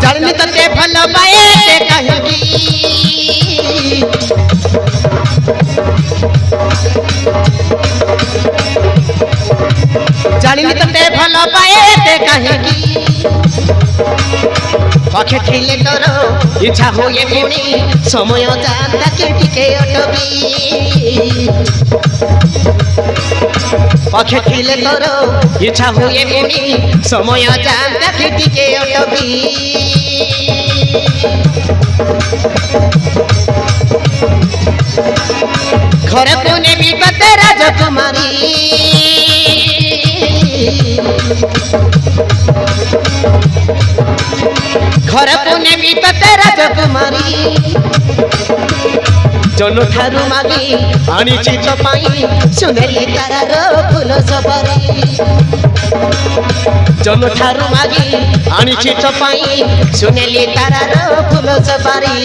जड़नी तते भल पाए कहेगी जड़नी तते भल पाए कहेगी पखे ठिले तोर इच्छा हुए पुणी समय जाता के टिके अटकी पखे ठिले तोर इच्छा हुए पुणी समय जाता के टिके अटकी घर को नेबी बते राजकुमारी घर को नेबी बते राजकुमारी जनो ठारू मागी आनी चित पाई सुनेली तारार फूल सबारी जनो ठारू मागी आनी चित पाई सुनेली तारार फूल सबारी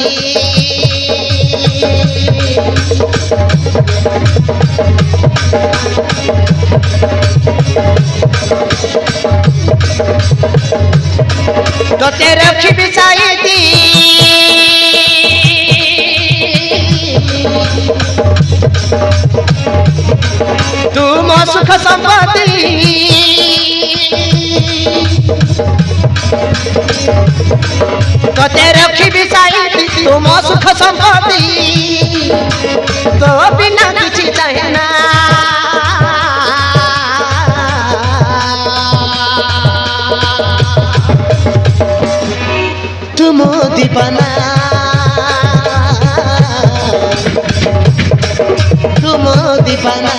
तो तेरे रखी बिछाई थी तुम सुख संपत्ति तो तेरे रखी बिछाई थी तुम सुख संपत्ति तो बिना कुछ चाहे ना तुम दीवाना तुम दीवाना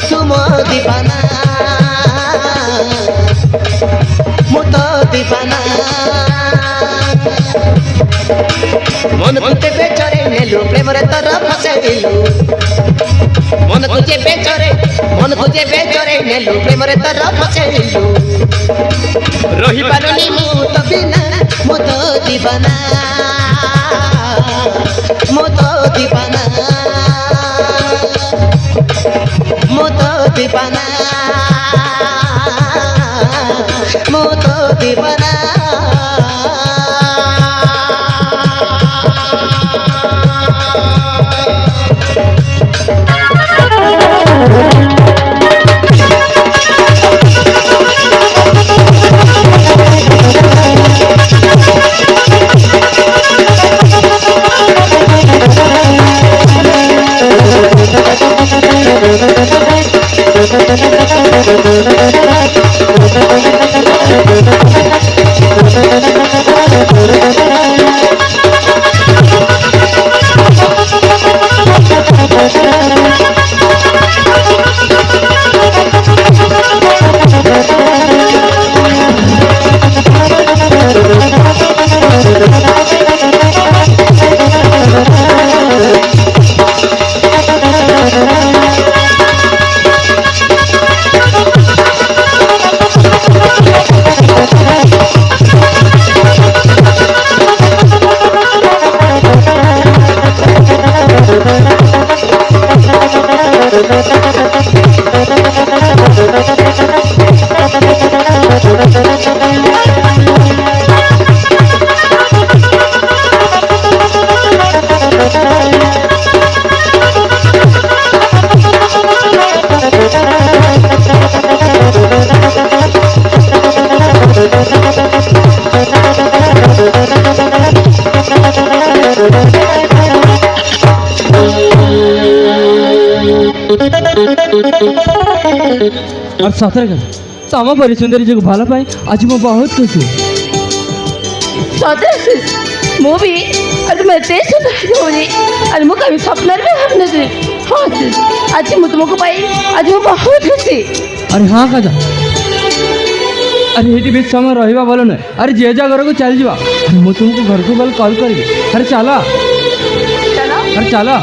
तुम दीवाना मुत दीवाना मन तुझे बेचरे नेलु प्रेम रे तर फसेलु मन तुझे बेचरे नेलु प्रेम रे तर फसेलु रही पारुनी मु तो बिना मु तो दीवाना मु तो दीवाना मु तो दीवाना मु तो दीवाना और सतरे कर तम परी सुंदरी जो भल पाए आज मो बहुत खुशी सतरे मो भी आज मैं तेज सुंदर होनी आज मो कभी सपना में हम नहीं हाँ आज मु तुमको पाई आज मो बहुत खुशी अरे हाँ काजा अरे ये बीच समय रहा भल ना अरे जे जा घर को चल जा मुझे तुमको घर को बल कॉल करी अरे चला अरे चला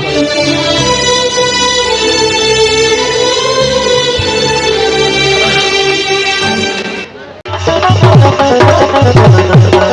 Thank you.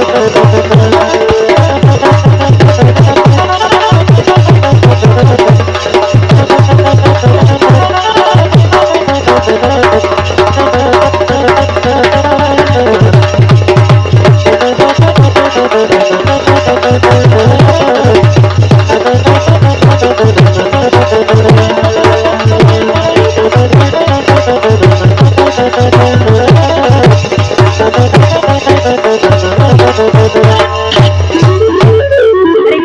अरे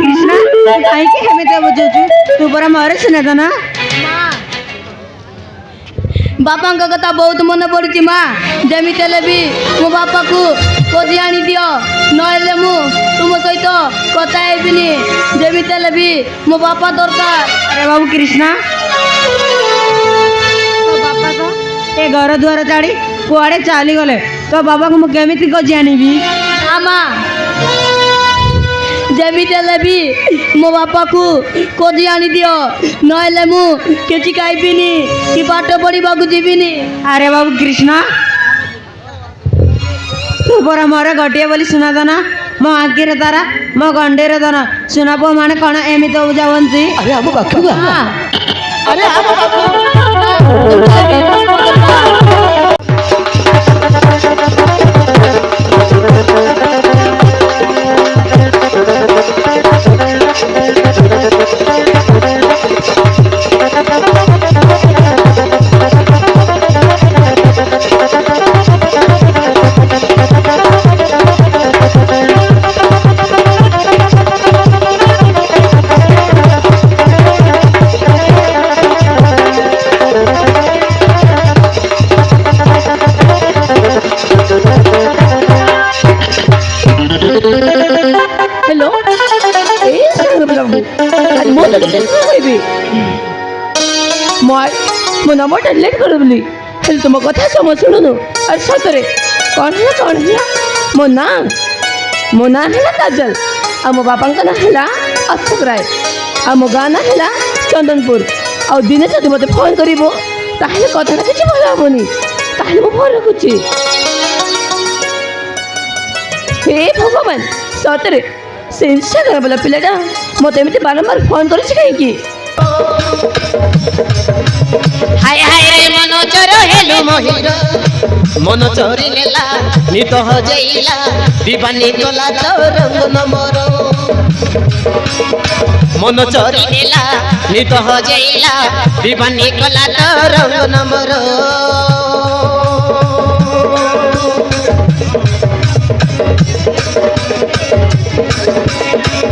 कृष्णा काहे के हमें तो बुझुचु तू बरा मारे सुना था ना बापा का कथा बहुत मन पड़ी माँ जमी भी मो बापा को खोजी आनी दियो नहले मु तुम सहित कथा हेबिनी जमी भी मो बापा दरकार। अरे बाबू कृष्णा तो बापा तो ए घर दुआर छाड़ी कुआड़े चली गले तो बाबा को मुझे केमी खोजी आनी आमा जमी भी मो बापा को खोजी आनी दियो नहले मु किसी खाइबिनी कि पाठ पढ़ा जीविनी। अरे बाबू कृष्णा तू परा मोर गोटे बोली सुना दाना मो आखिर तारा मो गंडेर दाना सुना पो माने कौन एमती बुझावंती। अरे हम बापू अरे हम बापू हेलो ए बाबू आज मो लगे कहबी मो नंबर डिलीट कर बोली हेल तुम कथा समझ सुनो अरे सतरे कौन है मो ना है काजल आ मो बापा का ना है अशोक राय आ मो गाँ ना है चंदनपुर आ दिने जब मत फोन करिवो ताहले कथा किसी भल हेनी ताहले मो फोन रखुची। हे भगवान सतरे से इंस्टाग्राम वाला पिलाटा मत एमती बारंबार फोन कर कहीं हाय हाय रे मन चोर हेलु मोहिर मन चोरी नेला नित हो जाइला दीवानी कला तो रंग नमर मन चोरी नेला नित हो जाइला दीवानी कला तो रंग नमर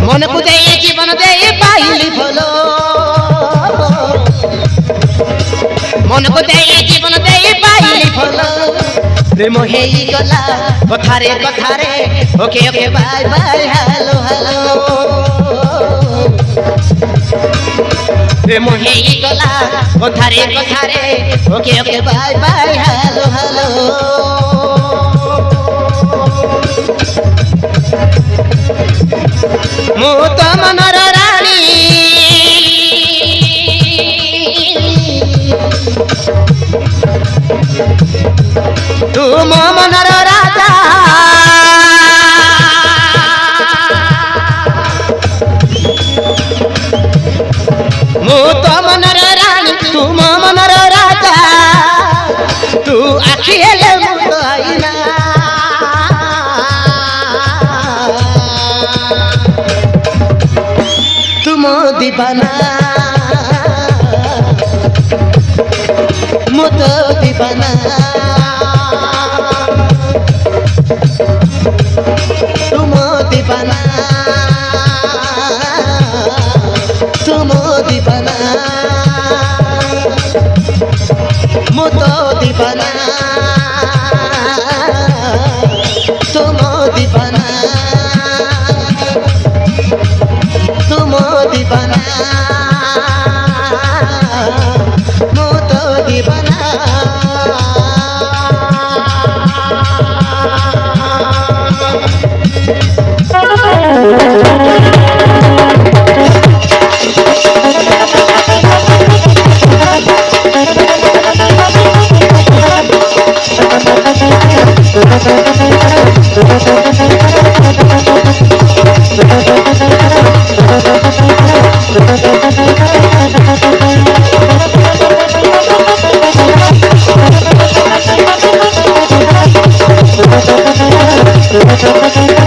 मन को दे जीवन दे पाइली भलो मन को दे जीवन दे पाइली भलो प्रेम हेई गला कथारे कथारे okay okay bye bye hello hello प्रेम हेई गला कथारे कथारे okay okay bye bye hello hello मो तो मनर रानी तू मो मनर राजा मो तो मनर रानी तू मो मनर राजा तू आखि हेले मुतो आईना दीवाना मुझ दीवाना तुम दीवाना तुम दीवाना मुझ दीवाना तुम दीवाना तुम दीवाना मो तो दीवाना Thank you.